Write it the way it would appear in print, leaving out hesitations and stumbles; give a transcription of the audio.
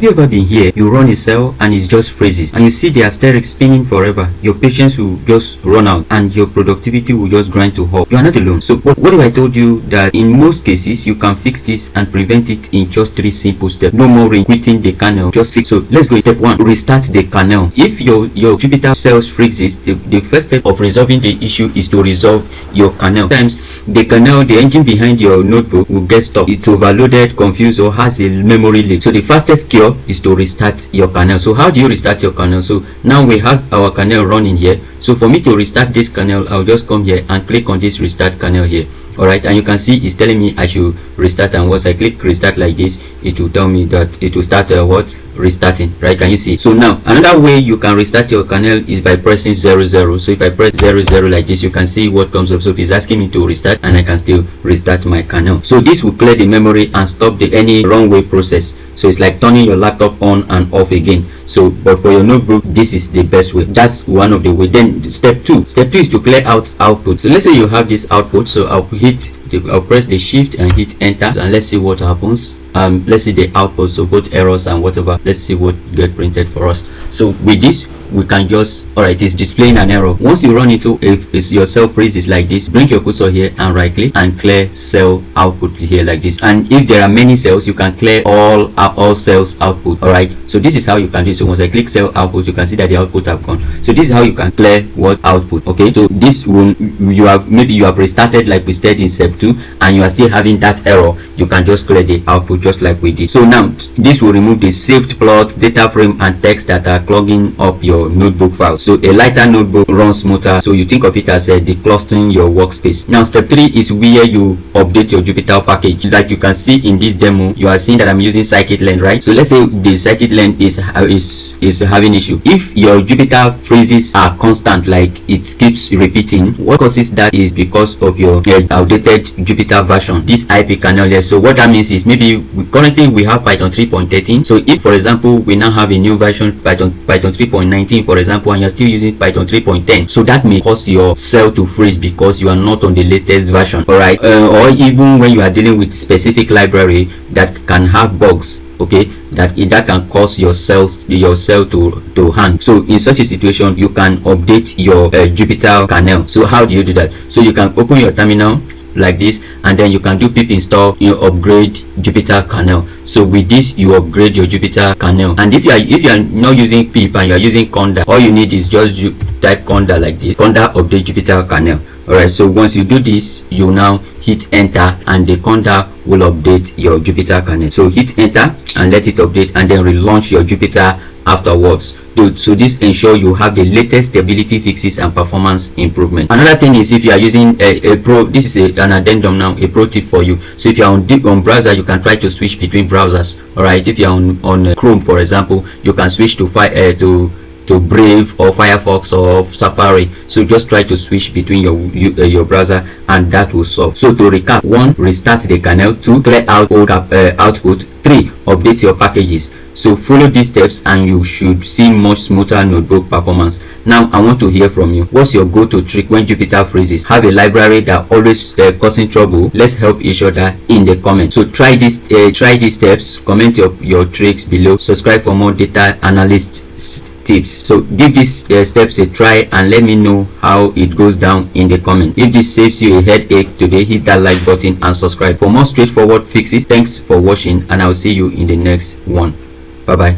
you ever been here? You run a cell and it just freezes, and you see the asterisk spinning forever. Your patience will just run out and your productivity will just grind to halt. You are not alone. So what if I told you that in most cases you can fix this and prevent it in just 3 simple steps? No more quitting the kernel, just fix. So let's go. Step 1, restart the kernel. If your Jupyter cells freezes, the first step of resolving the issue is to resolve your kernel. Sometimes the kernel, the engine behind your notebook, will get stuck. It's overloaded, confused, or has a memory leak. So the fastest cure is to restart your kernel. So how do you restart your kernel? So now we have our kernel running here. So for me to restart this kernel, I'll just come here and click on this restart kernel here. Alright, and you can see it's telling me I should restart, and once I click restart like this, it will tell me that it will start restarting, right? Can you see? So now another way you can restart your kernel is by pressing 00. So if I press 00 like this, you can see what comes up. So if it's asking me to restart, and I can still restart my kernel. So this will clear the memory and stop any runaway process. So it's like turning your laptop on and off again. So but for your notebook, this is the best way. That's one of the way. Then step 2 is to clear out output. So let's say you have this output. So I'll press the shift and hit enter, and let's see what happens. Let's see the output, so both errors and whatever. Let's see what get printed for us. So with this, we can just, alright, it's displaying an error. Once you run into, if it's your cell freezes like this, bring your cursor here and right click and clear cell output here like this. And if there are many cells, you can clear all cells output. Alright, so this is how you can do it. So once I click cell output, you can see that the output have gone. So this is how you can clear what output. Okay, so this will, maybe you have restarted like we said in step 2, and you are still having that error. You can just clear the output just like we did. So now this will remove the saved plots, data frame, and text that are clogging up your notebook file. So a lighter notebook runs smoother. So you think of it as declustering your workspace. Now step 3 is where you update your Jupyter package. Like you can see in this demo, you are seeing that I'm using scikit-learn, right? So let's say the scikit-learn is having issue. If your Jupyter freezes are constant, like it keeps repeating, what causes that is because of your outdated Jupyter version, this ipykernel here. So what that means is maybe currently we have Python 3.13. So if for example we now have a new version, Python 3.19 for example, and you're still using Python 3.10, so that may cause your cell to freeze because you are not on the latest version. Alright, or even when you are dealing with specific library that can have bugs, okay, that can cause your cell to hang. So in such a situation, you can update your Jupyter kernel. So how do you do that? So you can open your terminal like this, and then you can do pip install, you upgrade Jupyter kernel. So with this, you upgrade your Jupyter kernel. And if you are not using pip and you are using conda, all you need is just you type conda like this, conda update Jupyter kernel. Alright, so once you do this, you now hit enter, and the conda will update your Jupyter kernel. So hit enter and let it update, and then relaunch your Jupyter afterwards. So this ensure you have the latest stability fixes and performance improvement. Another thing is, if you are using a pro, this is an addendum now, a pro tip for you. So if you are on browser, you can try to switch between browsers. Alright, if you are on Chrome for example, you can switch to Brave or Firefox or Safari. So just try to switch between your browser, and that will solve. So to recap: 1, restart the kernel. 2, clear out old output. 3, update your packages. So follow these steps and you should see much smoother notebook performance. Now I want to hear from you. What's your go-to trick when Jupyter freezes? Have a library that always causing trouble? Let's help each other in the comments. So try these steps. Comment your tricks below. Subscribe for more data analyst tips. So give these steps a try and let me know how it goes down in the comment. If this saves you a headache today, hit that like button and subscribe for more straightforward fixes. Thanks for watching, and I'll see you in the next one. Bye bye.